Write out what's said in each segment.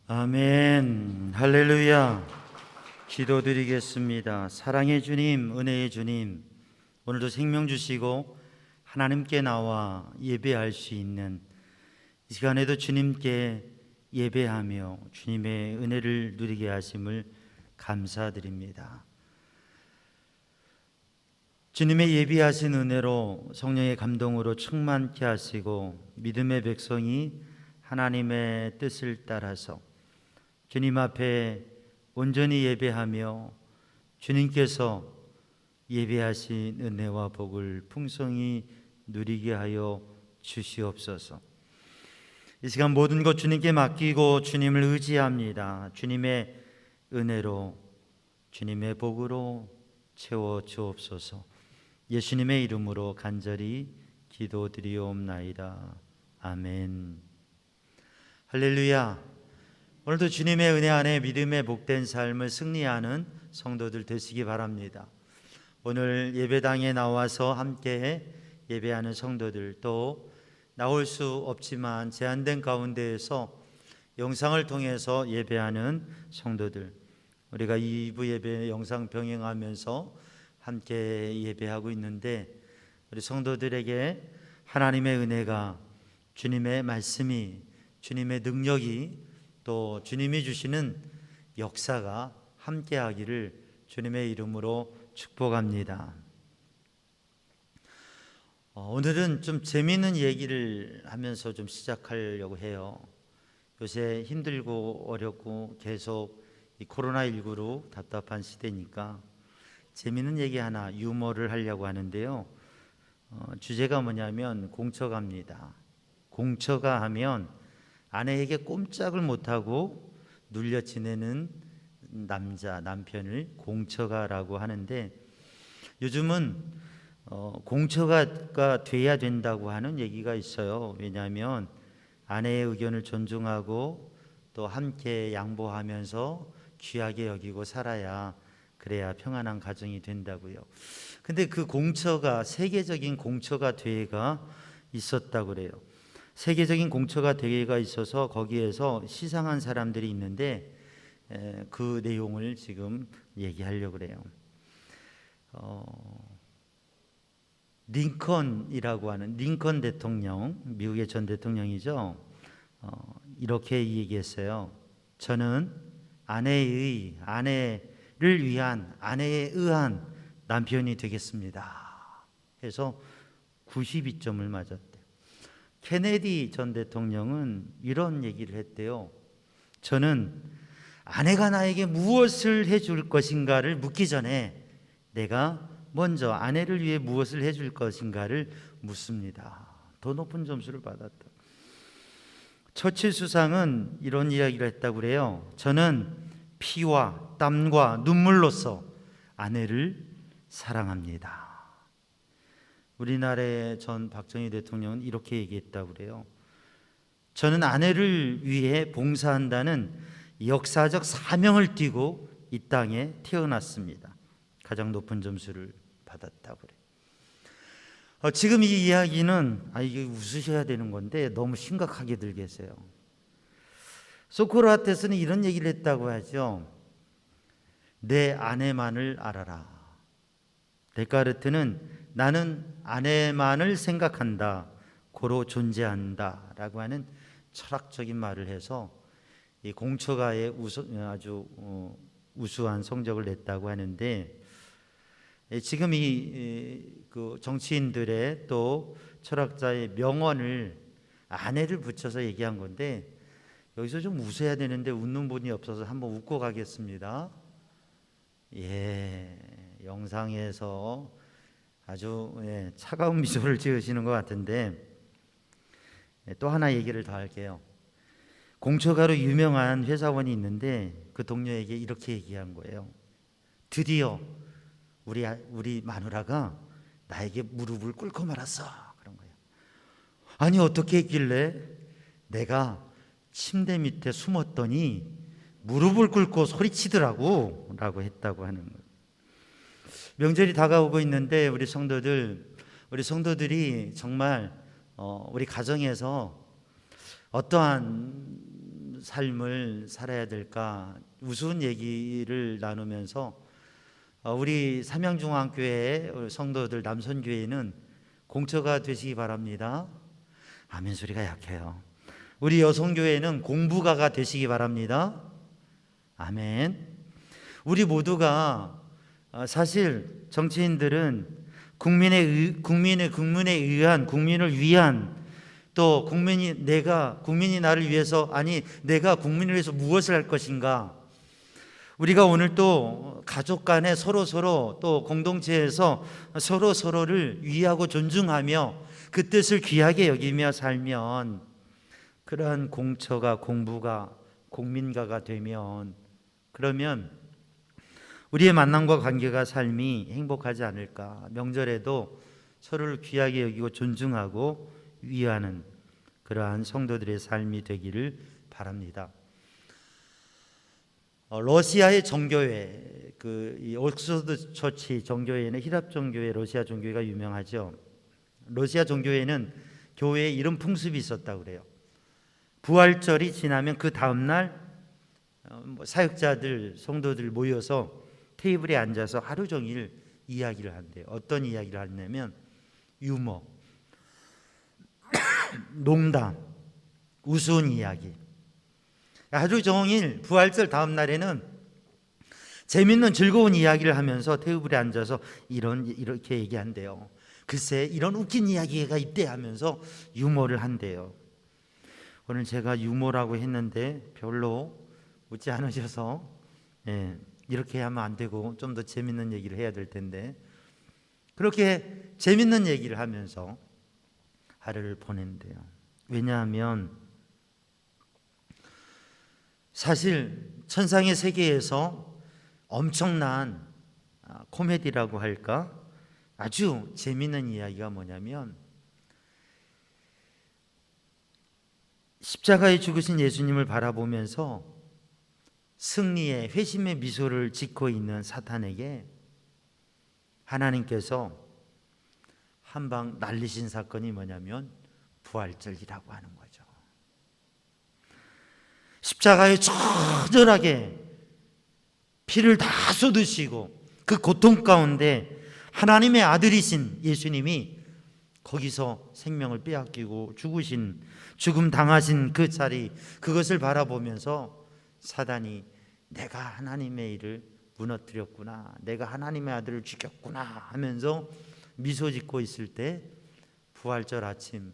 아멘. 할렐루야. 기도드리겠습니다. 사랑의 주님, 은혜의 주님, 오늘도 생명 주시고 하나님께 나와 예배할 수 있는 이 시간에도 주님께 예배하며 주님의 은혜를 누리게 하심을 감사드립니다. 주님의 예비하신 은혜로 성령의 감동으로 충만케 하시고 믿음의 백성이 하나님의 뜻을 따라서 주님 앞에 온전히 예배하며 주님께서 예배하신 은혜와 복을 풍성히 누리게 하여 주시옵소서. 이 시간 모든 것 주님께 맡기고 주님을 의지합니다. 주님의 은혜로 주님의 복으로 채워 주옵소서. 예수님의 이름으로 간절히 기도드리옵나이다. 아멘. 할렐루야. 오늘도 주님의 은혜 안에 믿음의 복된 삶을 승리하는 성도들 되시기 바랍니다. 오늘 예배당에 나와서 함께 예배하는 성도들, 또 나올 수 없지만 제한된 가운데에서 영상을 통해서 예배하는 성도들, 우리가 2부 예배 영상 병행하면서 함께 예배하고 있는데, 우리 성도들에게 하나님의 은혜가, 주님의 말씀이, 주님의 능력이, 또 주님이 주시는 역사가 함께하기를 주님의 이름으로 축복합니다. 오늘은 좀 재미있는 얘기를 하면서 좀 시작하려고 해요. 요새 힘들고 어렵고 계속 이 코로나19로 답답한 시대니까 재미있는 얘기 하나, 유머를 하려고 하는데요. 주제가 뭐냐면 공처가입니다. 공처가 하면 아내에게 꼼짝을 못하고 눌려 지내는 남편을 공처가라고 하는데, 요즘은 공처가가 돼야 된다고 하는 얘기가 있어요. 왜냐하면 아내의 의견을 존중하고 또 함께 양보하면서 귀하게 여기고 살아야, 그래야 평안한 가정이 된다고요. 근데 그 공처가, 세계적인 공처가 대회가 있었다고 그래요. 세계적인 공처가 대회가 있어서 거기에서 시상한 사람들이 있는데, 그 내용을 지금 얘기하려고 그래요. 링컨이라고 하는, 링컨 대통령, 미국의 전 대통령이죠. 이렇게 얘기했어요. 저는 아내를 위한, 아내에 의한 남편이 되겠습니다. 해서 92점을 맞았대요. 케네디 전 대통령은 이런 얘기를 했대요. 저는 아내가 나에게 무엇을 해줄 것인가를 묻기 전에 내가 먼저 아내를 위해 무엇을 해줄 것인가를 묻습니다. 더 높은 점수를 받았다. 처칠 수상은 이런 이야기를 했다고 그래요. 저는 피와 땀과 눈물로써 아내를 사랑합니다. 우리나라의 전 박정희 대통령은 이렇게 얘기했다고 그래요. 저는 아내를 위해 봉사한다는 역사적 사명을 띠고 이 땅에 태어났습니다. 가장 높은 점수를 받았다고 그래요. 지금 이 이야기는, 이게 웃으셔야 되는 건데 너무 심각하게 들겠어요. 소크라테스는 이런 얘기를 했다고 하죠. 내 아내만을 알아라. 데카르트는 나는 아내만을 생각한다, 고로 존재한다 라고 하는 철학적인 말을 해서 이 공처가에 아주 우수한 성적을 냈다고 하는데, 지금 그 정치인들의 또 철학자의 명언을 아내를 붙여서 얘기한 건데, 여기서 좀 웃어야 되는데 웃는 분이 없어서 한번 웃고 가겠습니다. 영상에서 아주 차가운 미소를 지으시는 것 같은데, 또 하나 얘기를 더 할게요. 공처가로 유명한 회사원이 있는데 그 동료에게 이렇게 얘기한 거예요. 드디어 우리 마누라가 나에게 무릎을 꿇고 말았어. 그런 거예요. 아니 어떻게 했길래? 내가 침대 밑에 숨었더니 무릎을 꿇고 소리치더라고 라고 했다고 하는 거예요. 명절이 다가오고 있는데 우리 성도들이 정말 우리 가정에서 어떠한 삶을 살아야 될까 우스운 얘기를 나누면서 우리 삼양중앙교회 성도들 남선교회는 공처가 되시기 바랍니다. 아멘 소리가 약해요. 우리 여성교회는 공부가가 되시기 바랍니다. 아멘. 우리 모두가 사실 정치인들은 국민을 위한 또 국민이 나를 위해서 내가 국민을 위해서 무엇을 할 것인가. 우리가 오늘 또 가족 간에 서로 또 공동체에서 서로를 위하고 존중하며 그 뜻을 귀하게 여기며 살면 그러한 공처가 공부가 공민가가 되면 그러면 우리의 만남과 관계가 삶이 행복하지 않을까. 명절에도 서로를 귀하게 여기고 존중하고 위하는 그러한 성도들의 삶이 되기를 바랍니다. 러시아의 정교회, 이 옥스퍼드 처치 정교회는 히랍 정교회, 러시아 정교회가 유명하죠. 러시아 정교회는 교회에 이런 풍습이 있었다고 그래요. 부활절이 지나면 그 다음날 사역자들, 성도들 모여서 테이블에 앉아서 하루 종일 이야기를 한대요. 어떤 이야기를 하냐면 유머, 농담, 우스운 이야기. 하루 종일 부활절 다음 날에는 재밌는 즐거운 이야기를 하면서 테이블에 앉아서 이렇게 얘기한대요. 글쎄 이런 웃긴 이야기가 있대 하면서 유머를 한대요. 오늘 제가 유머라고 했는데 별로 웃지 않으셔서 이렇게 하면 안 되고 좀 더 재밌는 얘기를 해야 될 텐데 그렇게 재밌는 얘기를 하면서 하루를 보낸대요. 왜냐하면 사실 천상의 세계에서 엄청난 코미디라고 할까? 아주 재밌는 이야기가 뭐냐면 십자가에 죽으신 예수님을 바라보면서 승리의 회심의 미소를 짓고 있는 사탄에게 하나님께서 한 방 날리신 사건이 뭐냐면 부활절이라고 하는 거죠. 십자가에 처절하게 피를 다 쏟으시고 그 고통 가운데 하나님의 아들이신 예수님이 거기서 생명을 빼앗기고 죽음 당하신 그 자리, 그것을 바라보면서 사단이 내가 하나님의 일을 무너뜨렸구나, 내가 하나님의 아들을 죽였구나 하면서 미소 짓고 있을 때 부활절 아침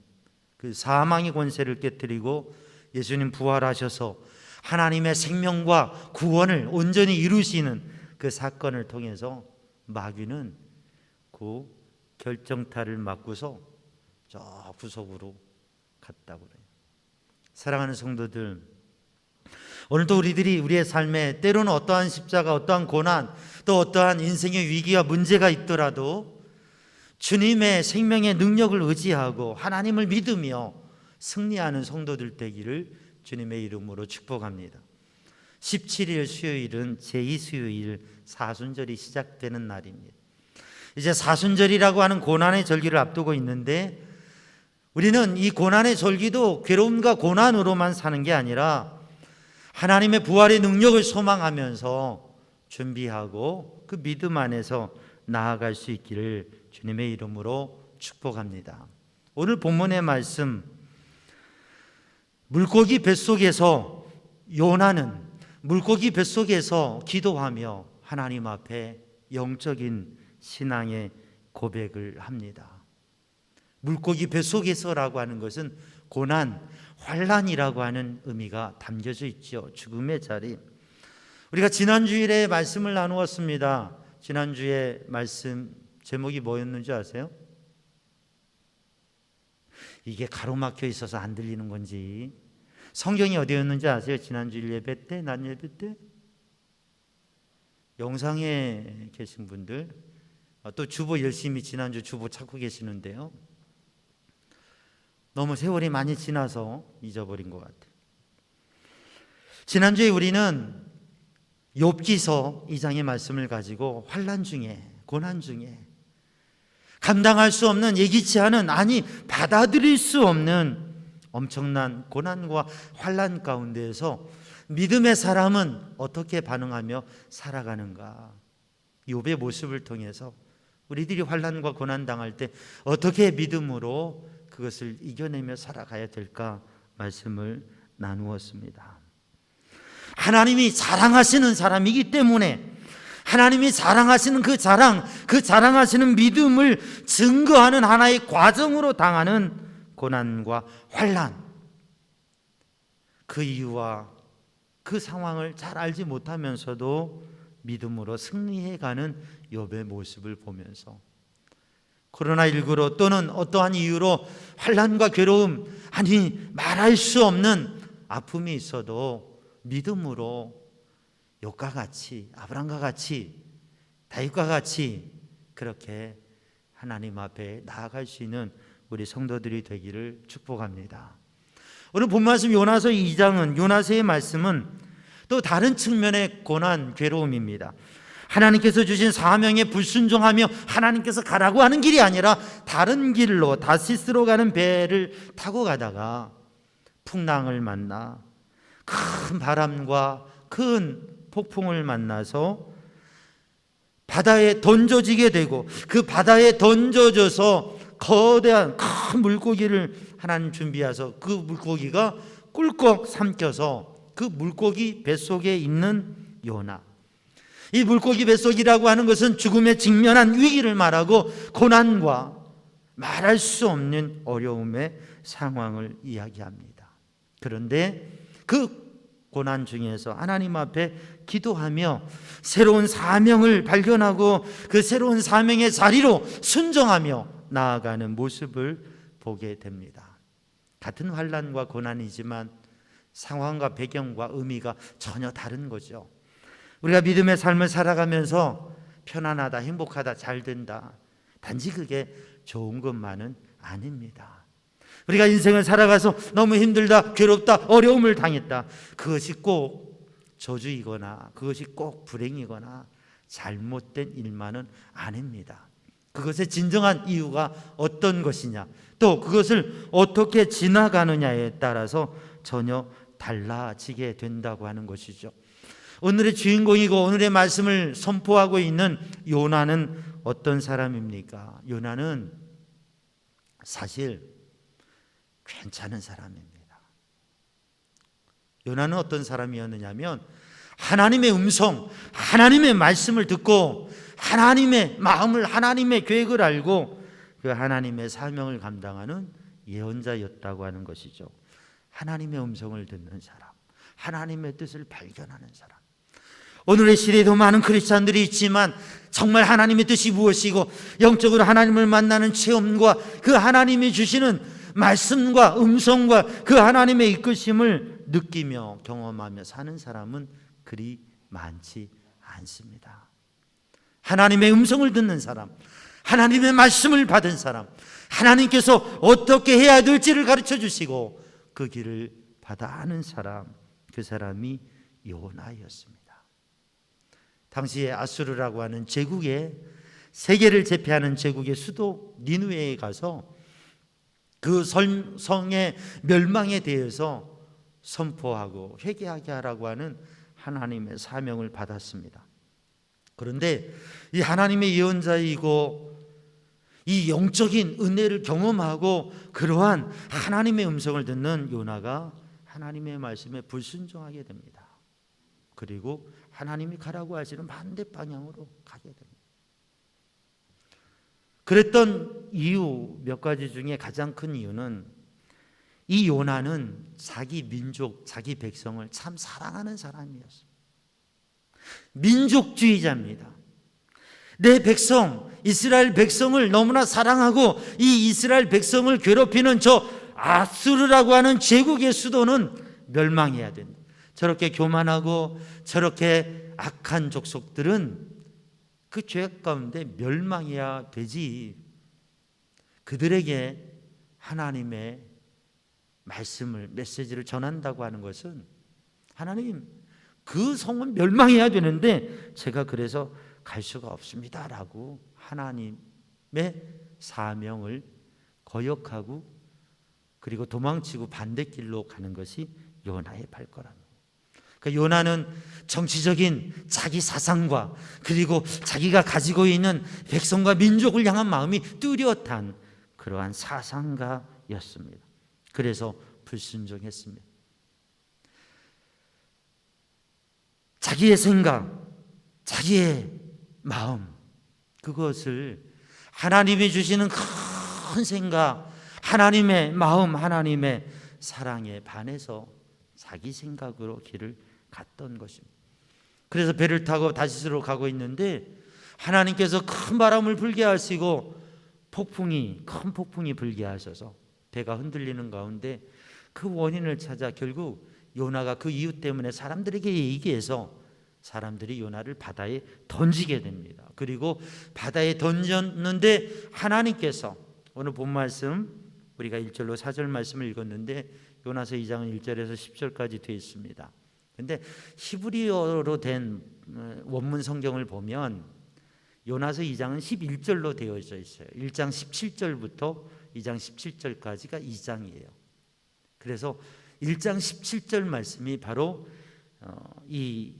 그 사망의 권세를 깨뜨리고 예수님 부활하셔서 하나님의 생명과 구원을 온전히 이루시는 그 사건을 통해서 마귀는 그 결정타를 맞고서 저 구석으로 갔다고 그래요. 사랑하는 성도들, 오늘도 우리의 삶에 때로는 어떠한 십자가, 어떠한 고난, 또 어떠한 인생의 위기와 문제가 있더라도 주님의 생명의 능력을 의지하고 하나님을 믿으며 승리하는 성도들 되기를 주님의 이름으로 축복합니다. 17일 수요일은 제2수요일 사순절이 시작되는 날입니다. 이제 사순절이라고 하는 고난의 절기를 앞두고 있는데 우리는 이 고난의 절기도 괴로움과 고난으로만 사는 게 아니라 하나님의 부활의 능력을 소망하면서 준비하고 그 믿음 안에서 나아갈 수 있기를 주님의 이름으로 축복합니다. 오늘 본문의 말씀, 물고기 뱃속에서 요나는 물고기 뱃속에서 기도하며 하나님 앞에 영적인 신앙의 고백을 합니다. 물고기 뱃속에서라고 하는 것은 고난, 환난이라고 하는 의미가 담겨져 있죠. 죽음의 자리. 우리가 지난주일에 말씀을 나누었습니다. 지난주에 말씀 제목이 뭐였는지 아세요? 이게 가로막혀 있어서 안 들리는 건지 성경이 어디였는지 아세요? 지난주 예배 때, 낮 예배 때? 영상에 계신 분들, 또 주보 열심히 지난주 주보 찾고 계시는데요, 너무 세월이 많이 지나서 잊어버린 것 같아요. 지난주에 우리는 욥기서 2장의 말씀을 가지고 환난 중에, 고난 중에 감당할 수 없는, 예기치 않은, 받아들일 수 없는 엄청난 고난과 환난 가운데에서 믿음의 사람은 어떻게 반응하며 살아가는가? 욥의 모습을 통해서 우리들이 환난과 고난 당할 때 어떻게 믿음으로 그것을 이겨내며 살아가야 될까 말씀을 나누었습니다. 하나님이 사랑하시는 사람이기 때문에 하나님이 자랑하시는 그 자랑하시는 믿음을 증거하는 하나의 과정으로 당하는 고난과 환난, 그 이유와 그 상황을 잘 알지 못하면서도 믿음으로 승리해가는 욥의 모습을 보면서 코로나19로 또는 어떠한 이유로 환난과 괴로움, 아니 말할 수 없는 아픔이 있어도 믿음으로 욥과 같이, 아브라함과 같이, 다윗과 같이 그렇게 하나님 앞에 나아갈 수 있는 우리 성도들이 되기를 축복합니다. 오늘 본 말씀 요나서 2장은, 요나서의 말씀은 또 다른 측면의 고난, 괴로움입니다. 하나님께서 주신 사명에 불순종하며 하나님께서 가라고 하는 길이 아니라 다른 길로 다시스로 가는 배를 타고 가다가 풍랑을 만나 큰 바람과 큰 폭풍을 만나서 바다에 던져지게 되고, 그 바다에 던져져서 거대한 큰 물고기를 하나님 준비하셔서 그 물고기가 꿀꺽 삼켜서 그 물고기 뱃속에 있는 요나, 이 물고기 뱃속이라고 하는 것은 죽음에 직면한 위기를 말하고 고난과 말할 수 없는 어려움의 상황을 이야기합니다. 그런데 그 고난 중에서 하나님 앞에 기도하며 새로운 사명을 발견하고 그 새로운 사명의 자리로 순종하며 나아가는 모습을 보게 됩니다. 같은 환난과 고난이지만 상황과 배경과 의미가 전혀 다른 거죠. 우리가 믿음의 삶을 살아가면서 편안하다, 행복하다, 잘 된다, 단지 그게 좋은 것만은 아닙니다. 우리가 인생을 살아가서 너무 힘들다, 괴롭다, 어려움을 당했다, 그것이 꼭 저주이거나 그것이 꼭 불행이거나 잘못된 일만은 아닙니다. 그것의 진정한 이유가 어떤 것이냐, 또 그것을 어떻게 지나가느냐에 따라서 전혀 달라지게 된다고 하는 것이죠. 오늘의 주인공이고 오늘의 말씀을 선포하고 있는 요나는 어떤 사람입니까? 요나는 사실 괜찮은 사람입니다. 요나는 어떤 사람이었느냐면 하나님의 음성, 하나님의 말씀을 듣고 하나님의 마음을, 하나님의 계획을 알고 그 하나님의 사명을 감당하는 예언자였다고 하는 것이죠. 하나님의 음성을 듣는 사람, 하나님의 뜻을 발견하는 사람. 오늘의 시대에도 많은 크리스찬들이 있지만 정말 하나님의 뜻이 무엇이고 영적으로 하나님을 만나는 체험과 그 하나님이 주시는 말씀과 음성과 그 하나님의 이끄심을 느끼며 경험하며 사는 사람은 그리 많지 않습니다. 하나님의 음성을 듣는 사람, 하나님의 말씀을 받은 사람, 하나님께서 어떻게 해야 될지를 가르쳐 주시고 그 길을 받아 아는 사람, 그 사람이 요나였습니다. 당시에 아수르라고 하는 제국의, 세계를 제패하는 제국의 수도 니느웨에 가서 그 성의 멸망에 대해서 선포하고 회개하게 하라고 하는 하나님의 사명을 받았습니다. 그런데 이 하나님의 예언자이고 이 영적인 은혜를 경험하고 그러한 하나님의 음성을 듣는 요나가 하나님의 말씀에 불순종하게 됩니다. 그리고 하나님이 가라고 하시는 반대 방향으로 가게 됩니다. 그랬던 이유 몇 가지 중에 가장 큰 이유는 이 요나는 자기 민족, 자기 백성을 참 사랑하는 사람이었습니다. 민족주의자입니다. 내 백성, 이스라엘 백성을 너무나 사랑하고 이 이스라엘 백성을 괴롭히는 저 아수르라고 하는 제국의 수도는 멸망해야 된다. 저렇게 교만하고 저렇게 악한 족속들은 그 죄악 가운데 멸망해야 되지. 그들에게 하나님의 말씀을, 메시지를 전한다고 하는 것은 하나님, 그 성은 멸망해야 되는데 제가 그래서 갈 수가 없습니다 라고 하나님의 사명을 거역하고 그리고 도망치고 반대길로 가는 것이 요나의 발걸음이에요. 그러니까 요나는 정치적인 자기 사상과 그리고 자기가 가지고 있는 백성과 민족을 향한 마음이 뚜렷한 그러한 사상가였습니다. 그래서 불순종했습니다. 자기의 생각, 자기의 마음, 그것을 하나님이 주시는 큰 생각, 하나님의 마음, 하나님의 사랑에 반해서 자기 생각으로 길을 갔던 것입니다. 그래서 배를 타고 다시스로 가고 있는데 하나님께서 큰 바람을 불게 하시고 큰 폭풍이 불게 하셔서 배가 흔들리는 가운데 그 원인을 찾아 결국 요나가 그 이유 때문에 사람들에게 얘기해서 사람들이 요나를 바다에 던지게 됩니다. 그리고 바다에 던졌는데 하나님께서 오늘 본 말씀 우리가 1절로 4절 말씀을 읽었는데 요나서 2장은 1절에서 10절까지 되어 있습니다. 그런데 히브리어로 된 원문 성경을 보면 요나서 2장은 11절로 되어져 있어요. 1장 17절부터 2장 17절까지가 2장이에요. 그래서 1장 17절 말씀이 바로 이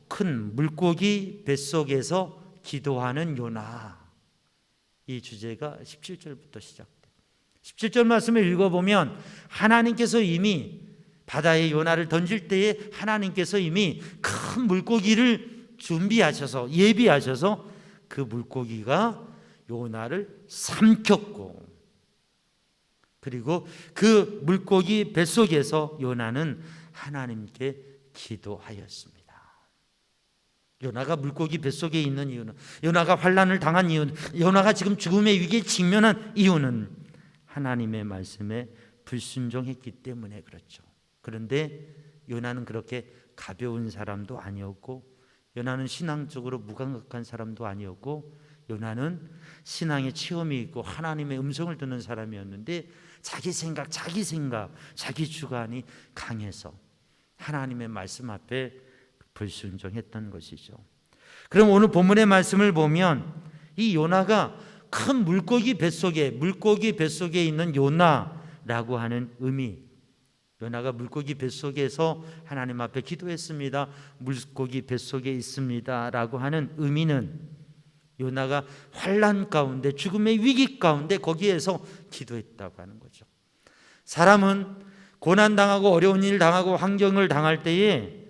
큰 물고기 뱃속에서 기도하는 요나, 이 주제가 17절부터 시작돼요. 17절 말씀을 읽어보면 하나님께서 이미 바다에 요나를 던질 때에 하나님께서 이미 큰 물고기를 준비하셔서 예비하셔서 그 물고기가 요나를 삼켰고, 그리고 그 물고기 뱃속에서 요나는 하나님께 기도하였습니다. 요나가 물고기 뱃속에 있는 이유는, 요나가 환난을 당한 이유는, 요나가 지금 죽음의 위기에 직면한 이유는 하나님의 말씀에 불순종했기 때문에 그렇죠. 그런데 요나는 그렇게 가벼운 사람도 아니었고, 요나는 신앙적으로 무감각한 사람도 아니었고, 요나는 신앙에 체험이 있고 하나님의 음성을 듣는 사람이었는데 자기 생각, 자기 주관이 강해서 하나님의 말씀 앞에 불순종했던 것이죠. 그럼 오늘 본문의 말씀을 보면 이 요나가 큰 물고기 뱃속에 있는 요나라고 하는 의미, 요나가 물고기 뱃속에서 하나님 앞에 기도했습니다, 물고기 뱃속에 있습니다 라고 하는 의미는 요나가 환난 가운데, 죽음의 위기 가운데 거기에서 기도했다고 하는 거죠. 사람은 고난당하고 어려운 일 당하고 환경을 당할 때에,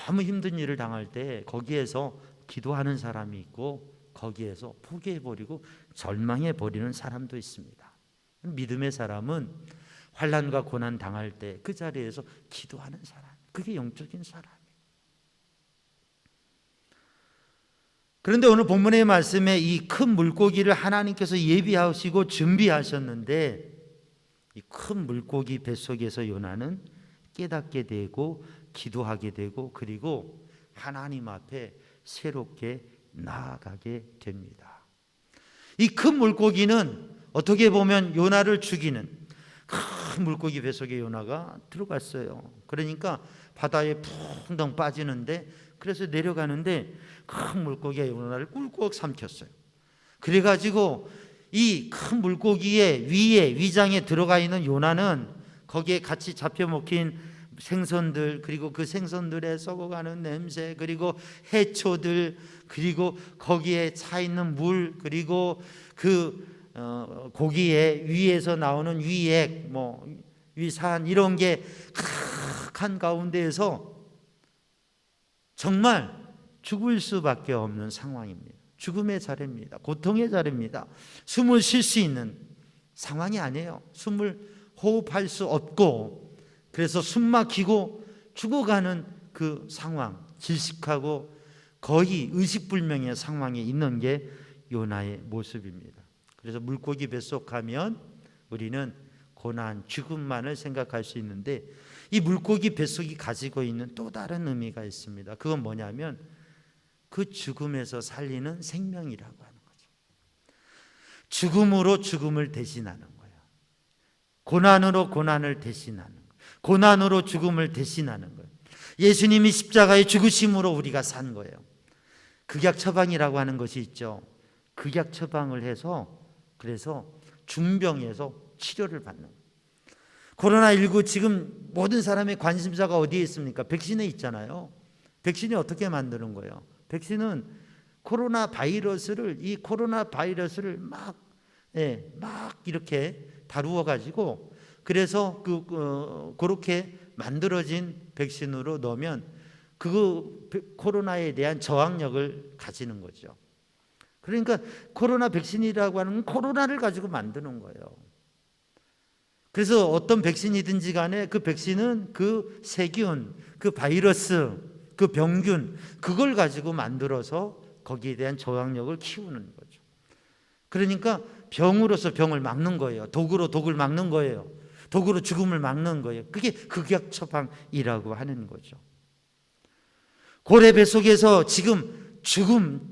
너무 힘든 일을 당할 때 거기에서 기도하는 사람이 있고 거기에서 포기해버리고 절망해버리는 사람도 있습니다. 믿음의 사람은 환난과 고난 당할 때 그 자리에서 기도하는 사람, 그게 영적인 사람이에요. 그런데 오늘 본문의 말씀에 이 큰 물고기를 하나님께서 예비하시고 준비하셨는데 이 큰 물고기 뱃속에서 요나는 깨닫게 되고 기도하게 되고 그리고 하나님 앞에 새롭게 나아가게 됩니다. 이 큰 물고기는 어떻게 보면 요나를 죽이는, 큰 물고기 뱃속에 요나가 들어갔어요. 그러니까 바다에 붕덩 빠지는데, 그래서 내려가는데 큰 물고기가 요나를 꿀꺽 삼켰어요. 그래가지고 이 큰 물고기의 위장에 들어가 있는 요나는 거기에 같이 잡혀 먹힌 생선들, 그리고 그 생선들의 썩어가는 냄새, 그리고 해초들, 그리고 거기에 차 있는 물, 그리고 그 고기의 위에서 나오는 위액, 위산, 이런 게 한 가운데에서 정말 죽을 수밖에 없는 상황입니다. 죽음의 자리입니다. 고통의 자리입니다. 숨을 쉴 수 있는 상황이 아니에요. 숨을 호흡할 수 없고, 그래서 숨 막히고 죽어가는 그 상황, 질식하고 거의 의식불명의 상황에 있는 게 요나의 모습입니다. 그래서 물고기 뱃속 하면 우리는 고난, 죽음만을 생각할 수 있는데 이 물고기 뱃속이 가지고 있는 또 다른 의미가 있습니다. 그건 뭐냐면 그 죽음에서 살리는 생명이라고 하는 거죠. 죽음으로 죽음을 대신하는 거예요. 고난으로 고난을 대신하는 거예요. 고난으로 죽음을 대신하는 거예요. 예수님이 십자가의 죽으심으로 우리가 산 거예요. 극약 처방이라고 하는 것이 있죠. 극약 처방을 해서, 그래서 중병에서 치료를 받는 거예요. 코로나19 지금 모든 사람의 관심사가 어디에 있습니까? 백신에 있잖아요. 백신이 어떻게 만드는 거예요? 백신은 코로나 바이러스를 막 이렇게 다루어 가지고 그래서 그렇게 만들어진 백신으로 넣으면 그 코로나에 대한 저항력을 가지는 거죠. 그러니까 코로나 백신이라고 하는 건 코로나를 가지고 만드는 거예요. 그래서 어떤 백신이든지 간에 그 백신은 그 세균, 그 바이러스, 그 병균 그걸 가지고 만들어서 거기에 대한 저항력을 키우는 거죠. 그러니까 병으로서 병을 막는 거예요. 독으로 독을 막는 거예요. 독으로 죽음을 막는 거예요. 그게 극약 처방이라고 하는 거죠. 고래 뱃속에서 지금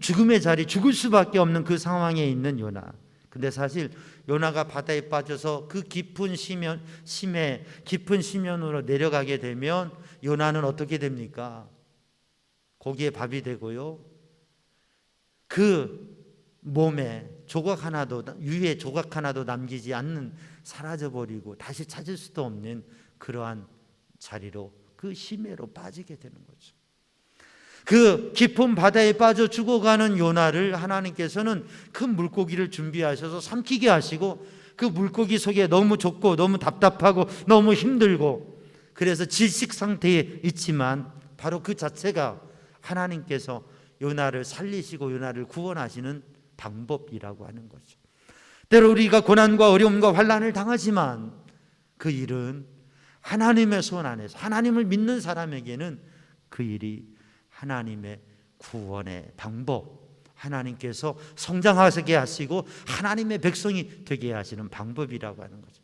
죽음의 자리, 죽을 수밖에 없는 그 상황에 있는 요나. 근데 사실 요나가 바다에 빠져서 그 깊은 심연으로 내려가게 되면 요나는 어떻게 됩니까? 고기에 밥이 되고요. 그 몸에 위에 조각 하나도 남기지 않는, 사라져버리고 다시 찾을 수도 없는 그러한 자리로, 그 심해로 빠지게 되는 거죠. 그 깊은 바다에 빠져 죽어가는 요나를 하나님께서는 큰 물고기를 준비하셔서 삼키게 하시고, 그 물고기 속에 너무 좁고 너무 답답하고 너무 힘들고 그래서 질식 상태에 있지만 바로 그 자체가 하나님께서 요나를 살리시고 요나를 구원하시는 방법이라고 하는 거죠. 때로 우리가 고난과 어려움과 환난을 당하지만 그 일은 하나님의 손 안에서, 하나님을 믿는 사람에게는 그 일이 하나님의 구원의 방법, 하나님께서 성장하게 하시고 하나님의 백성이 되게 하시는 방법이라고 하는 거죠.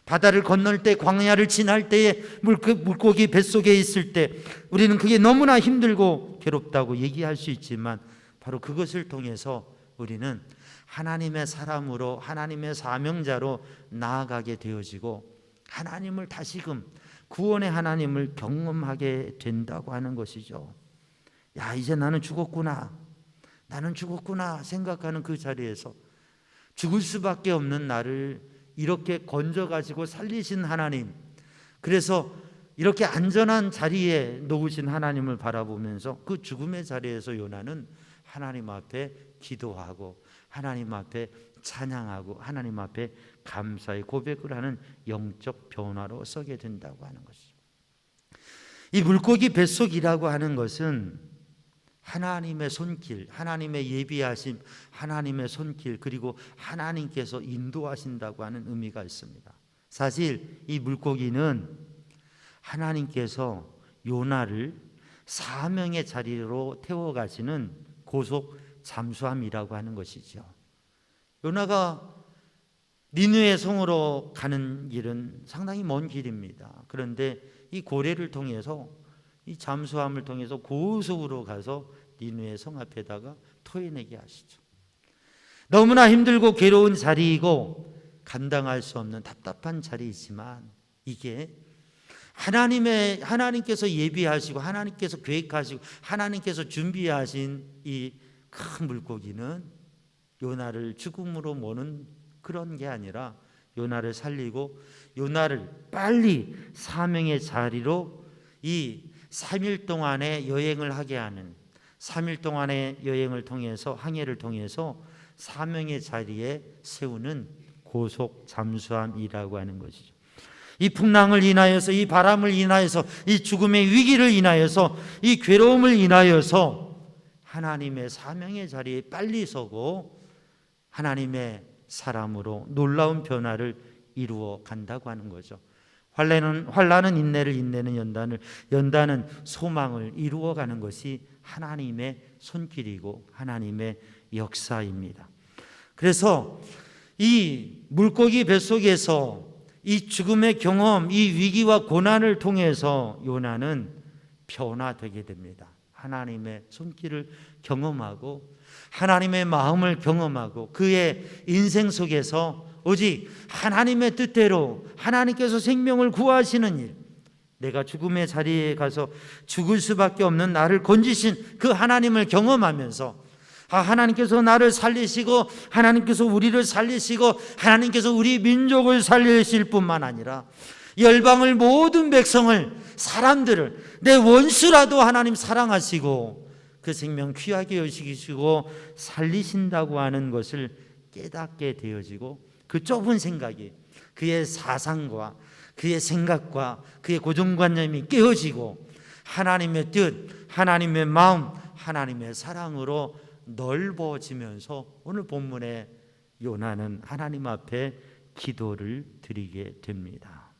바다를 건널 때, 광야를 지날 때에 물고기 뱃속에 있을 때 우리는 그게 너무나 힘들고 괴롭다고 얘기할 수 있지만 바로 그것을 통해서 우리는 하나님의 사람으로, 하나님의 사명자로 나아가게 되어지고 하나님을 다시금 구원의 하나님을 경험하게 된다고 하는 것이죠. 야, 이제 나는 죽었구나 생각하는 그 자리에서 죽을 수밖에 없는 나를 이렇게 건져가지고 살리신 하나님, 그래서 이렇게 안전한 자리에 놓으신 하나님을 바라보면서 그 죽음의 자리에서 요나는 하나님 앞에 기도하고 하나님 앞에 찬양하고 하나님 앞에 감사의 고백을 하는 영적 변화로 서게 된다고 하는 것이죠. 이 물고기 뱃속이라고 하는 것은 하나님의 손길, 하나님의 예비하심, 하나님의 손길, 그리고 하나님께서 인도하신다고 하는 의미가 있습니다. 사실 이 물고기는 하나님께서 요나를 사명의 자리로 태워가시는 고속 잠수함이라고 하는 것이죠. 요나가 니느웨 성으로 가는 길은 상당히 먼 길입니다. 그런데 이 고래를 통해서, 이 잠수함을 통해서 고속으로 가서 니느웨 성 앞에다가 토해내게 하시죠. 너무나 힘들고 괴로운 자리이고 감당할 수 없는 답답한 자리이지만 이게 하나님께서 예비하시고 하나님께서 계획하시고 하나님께서 준비하신 이 큰 물고기는 요나를 죽음으로 모는 그런 게 아니라 요나를 살리고 요나를 빨리 사명의 자리로 이 3일 동안의 여행을 하게 하는, 3일 동안의 여행을 통해서, 항해를 통해서 사명의 자리에 세우는 고속 잠수함이라고 하는 것이죠. 이 풍랑을 인하여서, 이 바람을 인하여서, 이 죽음의 위기를 인하여서, 이 괴로움을 인하여서 하나님의 사명의 자리에 빨리 서고 하나님의 사람으로 놀라운 변화를 이루어 간다고 하는 거죠. 환난은 인내를, 인내는 연단을, 연단은 소망을 이루어가는 것이 하나님의 손길이고 하나님의 역사입니다. 그래서 이 물고기 뱃속에서 이 죽음의 경험, 이 위기와 고난을 통해서 요나는 변화되게 됩니다. 하나님의 손길을 경험하고 하나님의 마음을 경험하고 그의 인생 속에서 오직 하나님의 뜻대로 하나님께서 생명을 구하시는 일, 내가 죽음의 자리에 가서 죽을 수밖에 없는 나를 건지신 그 하나님을 경험하면서 하나님께서 나를 살리시고 하나님께서 우리를 살리시고 하나님께서 우리 민족을 살리실 뿐만 아니라 열방을 모든 백성을 사람들을 내 원수라도 하나님 사랑하시고 그 생명 귀하게 여기시고 살리신다고 하는 것을 깨닫게 되어지고 그 좁은 생각이 그의 사상과 그의 생각과 그의 고정관념이 깨어지고 하나님의 뜻, 하나님의 마음, 하나님의 사랑으로 넓어지면서 오늘 본문에 요나는 하나님 앞에 기도를 드리게 됩니다.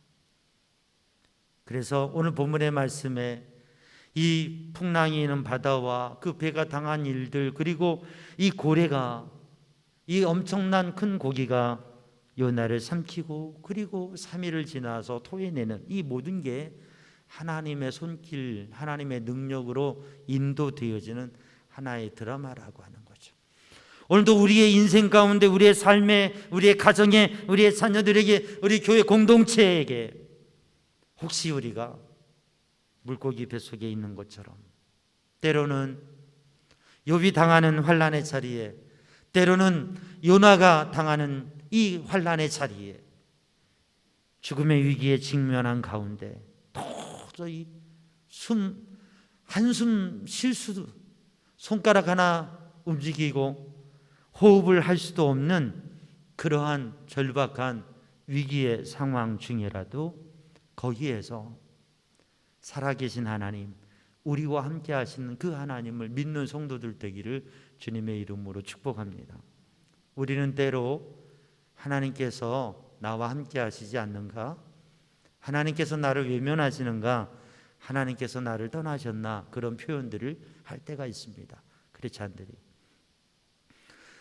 그래서 오늘 본문의 말씀에 이 풍랑이 있는 바다와 그 배가 당한 일들, 그리고 이 고래가, 이 엄청난 큰 고기가 요나를 삼키고 그리고 3일을 지나서 토해내는 이 모든 게 하나님의 손길, 하나님의 능력으로 인도되어지는 하나의 드라마라고 하는 거죠. 오늘도 우리의 인생 가운데, 우리의 삶에, 우리의 가정에, 우리의 자녀들에게, 우리 교회 공동체에게 혹시 우리가 물고기 뱃속에 있는 것처럼 때로는 욥이 당하는 환난의 자리에, 때로는 요나가 당하는 이 환난의 자리에 죽음의 위기에 직면한 가운데 도저히 한숨 쉴 수도, 손가락 하나 움직이고 호흡을 할 수도 없는 그러한 절박한 위기의 상황 중에라도 거기에서 살아계신 하나님, 우리와 함께 하시는 그 하나님을 믿는 성도들 되기를 주님의 이름으로 축복합니다. 우리는 때로 하나님께서 나와 함께 하시지 않는가? 하나님께서 나를 외면하시는가? 하나님께서 나를 떠나셨나? 그런 표현들을 할 때가 있습니다. 크리스찬들이.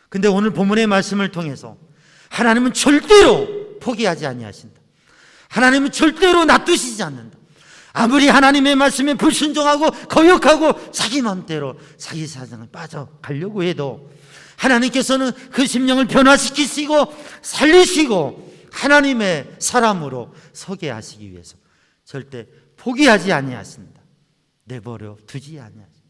근데 오늘 본문의 말씀을 통해서 하나님은 절대로 포기하지 아니하신다. 하나님은 절대로 놔두시지 않는다. 아무리 하나님의 말씀에 불순종하고 거역하고 자기 마음대로 자기 사정에 빠져가려고 해도 하나님께서는 그 심령을 변화시키시고 살리시고 하나님의 사람으로 서게 하시기 위해서 절대 포기하지 아니하신다. 내버려 두지 아니하신다.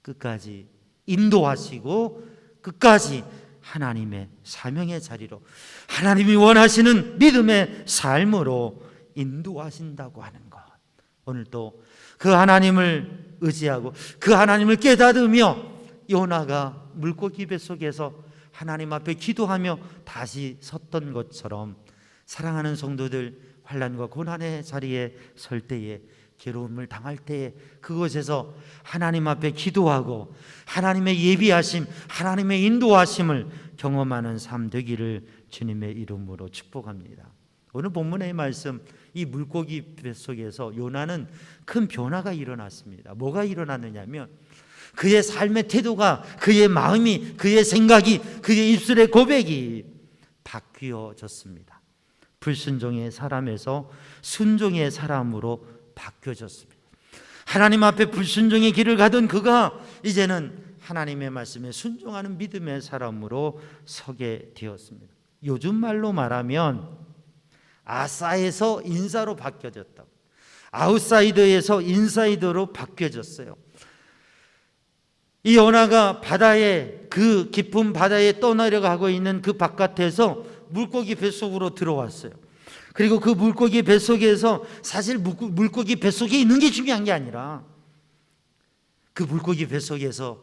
끝까지 인도하시고 끝까지 하나님의 사명의 자리로, 하나님이 원하시는 믿음의 삶으로 인도하신다고 하는 것. 오늘도 그 하나님을 의지하고 그 하나님을 깨닫으며 요나가 물고기 뱃속에서 하나님 앞에 기도하며 다시 섰던 것처럼 사랑하는 성도들, 환난과 고난의 자리에 설 때에, 괴로움을 당할 때에 그곳에서 하나님 앞에 기도하고 하나님의 예비하심, 하나님의 인도하심을 경험하는 삶 되기를 주님의 이름으로 축복합니다. 오늘 본문의 말씀, 이 물고기 뱃속에서 요나는 큰 변화가 일어났습니다. 뭐가 일어났느냐면 그의 삶의 태도가, 그의 마음이, 그의 생각이, 그의 입술의 고백이 바뀌어졌습니다. 불순종의 사람에서 순종의 사람으로 바뀌어졌습니다. 하나님 앞에 불순종의 길을 가던 그가 이제는 하나님의 말씀에 순종하는 믿음의 사람으로 서게 되었습니다. 요즘 말로 말하면 아싸에서 인사로 바뀌어졌다. 아웃사이더에서 인사이더로 바뀌어졌어요. 이 요나가 바다에, 그 깊은 바다에 떠나려고 있는 그 바깥에서 물고기 뱃속으로 들어왔어요. 그리고 그 물고기 뱃속에서 사실 물고기 뱃속에 있는 게 중요한 게 아니라 그 물고기 뱃속에서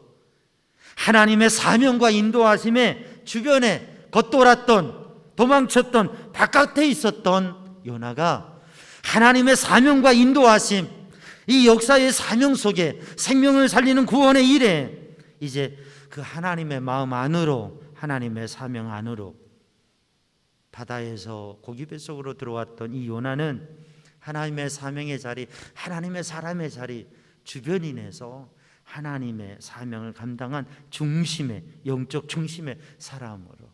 하나님의 사명과 인도하심에 주변에 겉돌았던, 도망쳤던, 바깥에 있었던 요나가 하나님의 사명과 인도하심, 이 역사의 사명 속에 생명을 살리는 구원의 일에 이제 그 하나님의 마음 안으로, 하나님의 사명 안으로 바다에서 고기 뱃속으로 들어왔던 이 요나는 하나님의 사명의 자리, 하나님의 사람의 자리 주변인에서 하나님의 사명을 감당한 중심의, 영적 중심의 사람으로,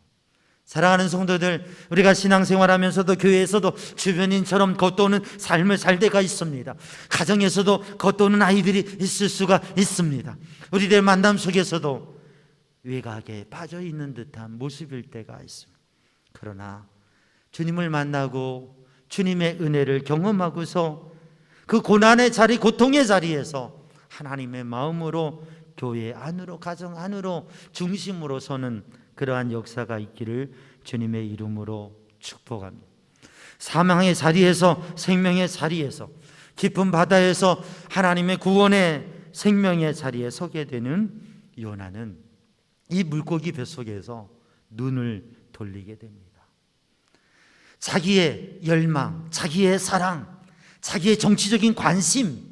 사랑하는 성도들, 우리가 신앙생활하면서도 교회에서도 주변인처럼 겉도는 삶을 살 때가 있습니다. 가정에서도 겉도는 아이들이 있을 수가 있습니다. 우리들 만남 속에서도 외곽에 빠져있는 듯한 모습일 때가 있습니다. 그러나 주님을 만나고 주님의 은혜를 경험하고서 그 고난의 자리, 고통의 자리에서 하나님의 마음으로 교회 안으로, 가정 안으로 중심으로 서는 그러한 역사가 있기를 주님의 이름으로 축복합니다. 사망의 자리에서 생명의 자리에서 깊은 바다에서 하나님의 구원의 생명의 자리에 서게 되는 요나는 이 물고기 뱃속에서 눈을 돌리게 됩니다. 자기의 열망, 자기의 사랑, 자기의 정치적인 관심,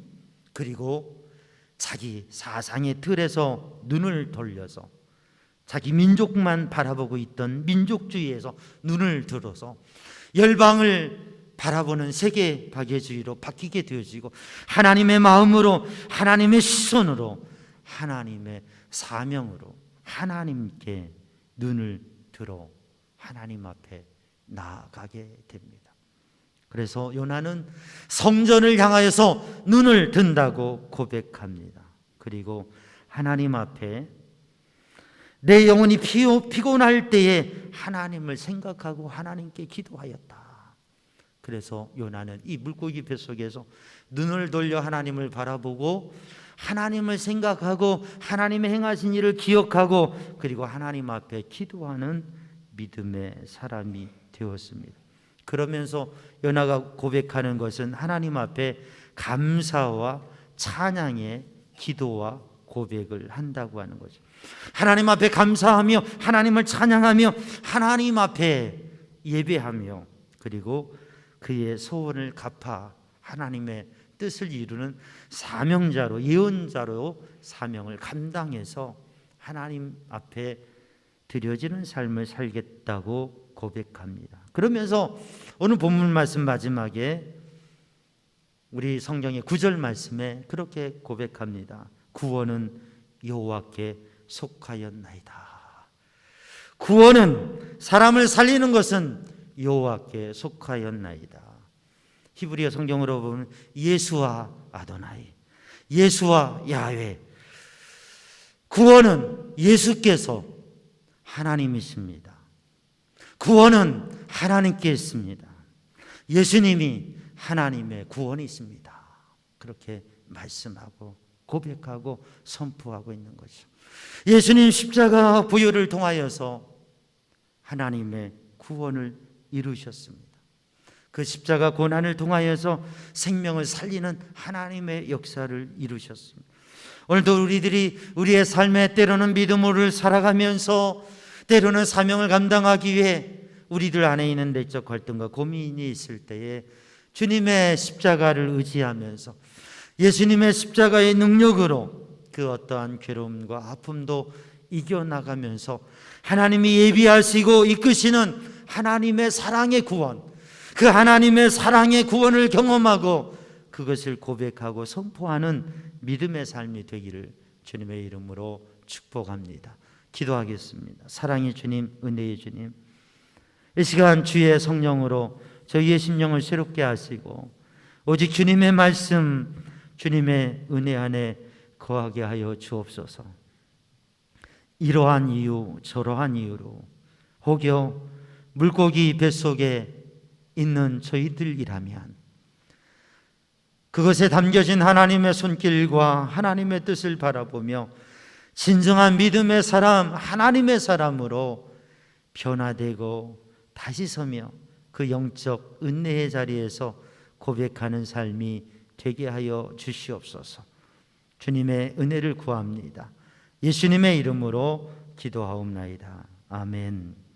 그리고 자기 사상의 틀에서 눈을 돌려서 자기 민족만 바라보고 있던 민족주의에서 눈을 들어서 열방을 바라보는 세계 박애주의로 바뀌게 되어지고 하나님의 마음으로, 하나님의 시선으로, 하나님의 사명으로 하나님께 눈을 들어 하나님 앞에 나아가게 됩니다. 그래서 요나는 성전을 향하여서 눈을 든다고 고백합니다. 그리고 하나님 앞에 내 영혼이 피곤할 때에 하나님을 생각하고 하나님께 기도하였다. 그래서 요나는 이 물고기 뱃속에서 눈을 돌려 하나님을 바라보고 하나님을 생각하고 하나님의 행하신 일을 기억하고 그리고 하나님 앞에 기도하는 믿음의 사람이 되었습니다. 그러면서 요나가 고백하는 것은 하나님 앞에 감사와 찬양의 기도와 고백을 한다고 하는 거죠. 하나님 앞에 감사하며 하나님을 찬양하며 하나님 앞에 예배하며 그리고 그의 소원을 갚아 하나님의 뜻을 이루는 사명자로, 예언자로 사명을 감당해서 하나님 앞에 드려지는 삶을 살겠다고 고백합니다. 그러면서 오늘 본문 말씀 마지막에 우리 성경의 9절 말씀에 그렇게 고백합니다. 구원은 여호와께 속하였나이다. 구원은, 사람을 살리는 것은 여호와께 속하였나이다. 히브리어 성경으로 보면 예수와 아도나이, 예수와 야훼. 구원은 예수께서 하나님이십니다. 구원은 하나님께 있습니다. 예수님이 하나님의 구원이 있습니다. 그렇게 말씀하고 고백하고 선포하고 있는 거죠. 예수님 십자가 부여를 통하여서 하나님의 구원을 이루셨습니다. 그 십자가 고난을 통하여서 생명을 살리는 하나님의 역사를 이루셨습니다. 오늘도 우리의 삶에 때로는 믿음으로 살아가면서 때로는 사명을 감당하기 위해 우리들 안에 있는 내적 갈등과 고민이 있을 때에 주님의 십자가를 의지하면서 예수님의 십자가의 능력으로 그 어떠한 괴로움과 아픔도 이겨나가면서 하나님이 예비하시고 이끄시는 하나님의 사랑의 구원, 그 하나님의 사랑의 구원을 경험하고 그것을 고백하고 선포하는 믿음의 삶이 되기를 주님의 이름으로 축복합니다. 기도하겠습니다. 사랑의 주님, 은혜의 주님, 이 시간 주의 성령으로 저희의 심령을 새롭게 하시고 오직 주님의 말씀, 주님의 은혜 안에 거하게 하여 주옵소서. 이러한 이유 저러한 이유로 혹여 물고기 뱃속에 있는 저희들이라면 그것에 담겨진 하나님의 손길과 하나님의 뜻을 바라보며 진정한 믿음의 사람, 하나님의 사람으로 변화되고 다시 서며 그 영적 은혜의 자리에서 고백하는 삶이 되게 하여 주시옵소서. 주님의 은혜를 구합니다. 예수님의 이름으로 기도하옵나이다. 아멘.